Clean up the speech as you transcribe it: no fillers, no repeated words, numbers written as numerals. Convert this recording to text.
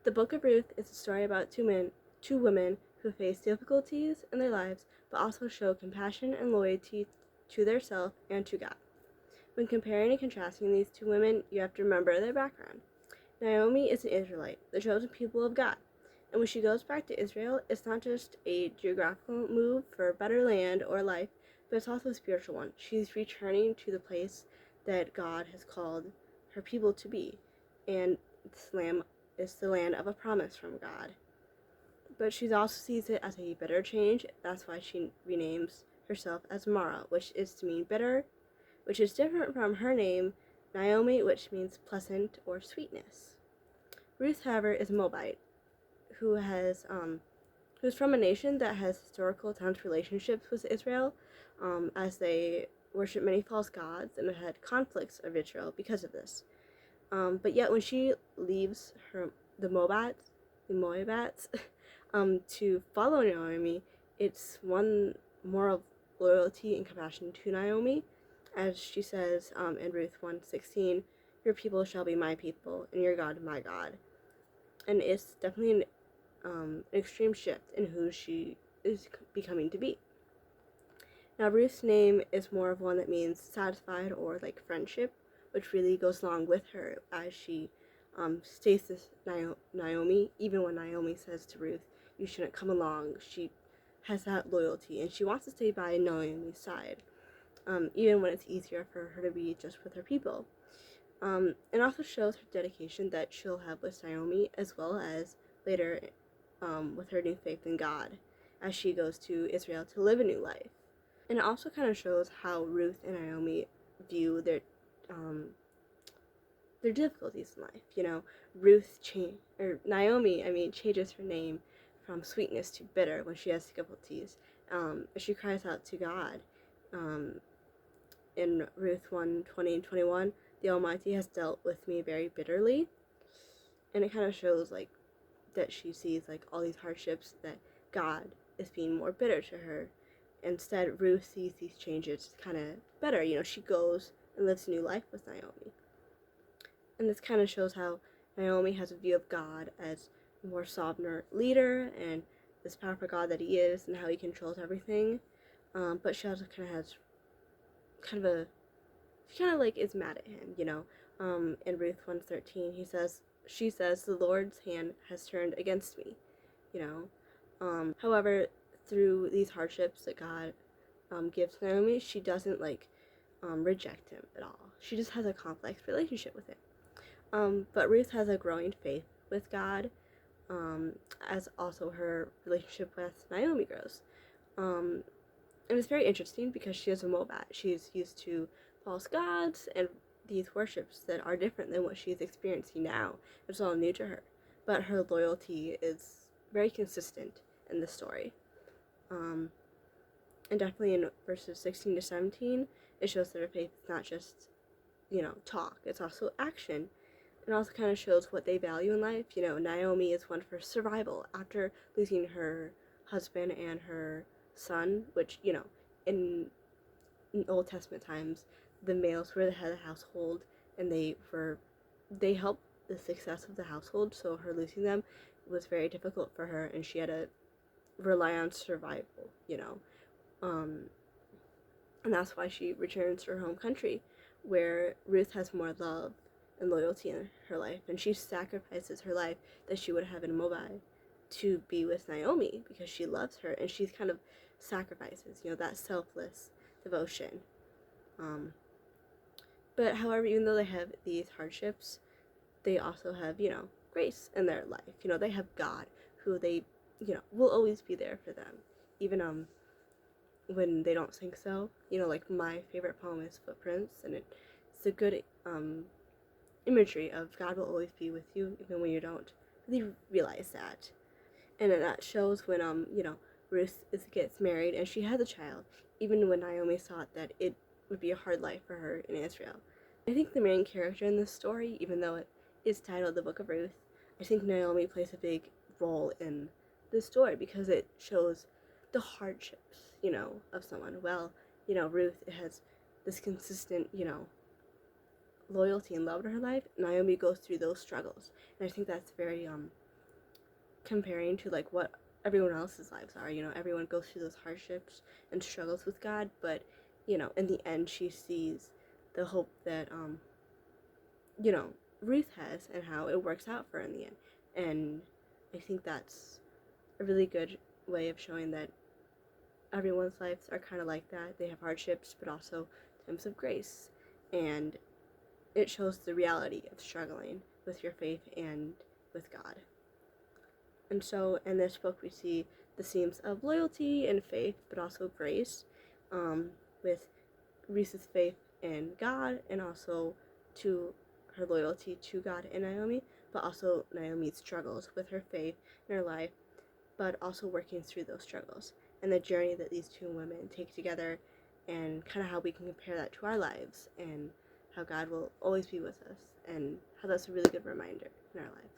The book of Ruth is a story about two women who face difficulties in their lives but also show compassion and loyalty to their self and to God. When comparing and contrasting these two women, you have to remember their background. Naomi is an Israelite, the chosen people of God. And when she goes back to Israel, it's not just a geographical move for better land or life, but it's also a spiritual one. She's returning to the place that God has called her people to be. And this land is the land of a promise from God. But she also sees it as a bitter change. That's why she renames herself as Mara, which is to mean bitter, which is different from her name, Naomi, which means pleasant or sweetness. Ruth, however, is a Moabite who's from a nation that has historical tense relationships with Israel, as they worship many false gods and have had conflicts of Israel because of this. But yet, when she leaves the Moabites, to follow Naomi, it's one more of loyalty and compassion to Naomi, as she says in Ruth 1:16, "Your people shall be my people, and your God my God." And it's definitely an extreme shift in who she is becoming to be. Now, Ruth's name is more of one that means satisfied or like friendship, which really goes along with her as she stays with Naomi. Even when Naomi says to Ruth, "You shouldn't come along," she has that loyalty and she wants to stay by Naomi's side, even when it's easier for her to be just with her people. It also shows her dedication that she'll have with Naomi, as well as later with her new faith in God as she goes to Israel to live a new life. And it also kind of shows how Ruth and Naomi view their difficulties in life. You know, Naomi changes her name from sweetness to bitter when she has difficulties. She cries out to God. In Ruth 1:20 and 21, the Almighty has dealt with me very bitterly. And it kind of shows like that she sees like all these hardships that God is being more bitter to her. Instead, Ruth sees these changes kind of better. You know, she goes and lives a new life with Naomi. And this kind of shows how Naomi has a view of God as a more sovereign leader and this powerful God that he is and how he controls everything. But she also kind of has she kind of like is mad at him, you know. In Ruth 1:13, she says, "The Lord's hand has turned against me," you know. However, through these hardships that God gives Naomi, she doesn't reject him at all. She just has a complex relationship with him. But Ruth has a growing faith with God, as also her relationship with Naomi grows. And it's very interesting because she is a Moabite. She's used to false gods and these worships that are different than what she's experiencing now. It's all new to her. But her loyalty is very consistent in the story. And definitely in verses 16 to 17, it shows that her faith is not just, talk. It's also action. It also kind of shows what they value in life. You know, Naomi is one for survival after losing her husband and her son, which, in Old Testament times, the males were the head of the household, and they helped the success of the household. So her losing them was very difficult for her, and she had to rely on survival. And that's why she returns to her home country, where Ruth has more love and loyalty in her life, and she sacrifices her life that she would have in Moab to be with Naomi because she loves her, and she's kind of sacrifices, that selfless devotion. But however, even though they have these hardships, they also have, grace in their life. They have God who they, will always be there for them, even when they don't think so. Like my favorite poem is Footprints, and it's a good imagery of God will always be with you even when you don't really realize that. And that shows when Ruth gets married and she has a child, even when Naomi thought that it would be a hard life for her in Israel. I think the main character in this story, even though it is titled The Book of Ruth, I think Naomi plays a big role in this story because it shows the hardships, of someone. Well, Ruth has this consistent, loyalty and love in her life. Naomi goes through those struggles, and I think that's very comparing to like what everyone else's lives are. You know, everyone goes through those hardships and struggles with God, but you know, in the end, she sees the hope that you know, Ruth has and how it works out for her in the end. And I think that's a really good way of showing that everyone's lives are kind of like that. They have hardships, but also times of grace. And it shows the reality of struggling with your faith and with God. And so in this book, we see the themes of loyalty and faith, but also grace, with Ruth's faith in God and also to her loyalty to God and Naomi, but also Naomi's struggles with her faith in her life, but also working through those struggles and the journey that these two women take together, and kind of how we can compare that to our lives and how God will always be with us and how that's a really good reminder in our lives.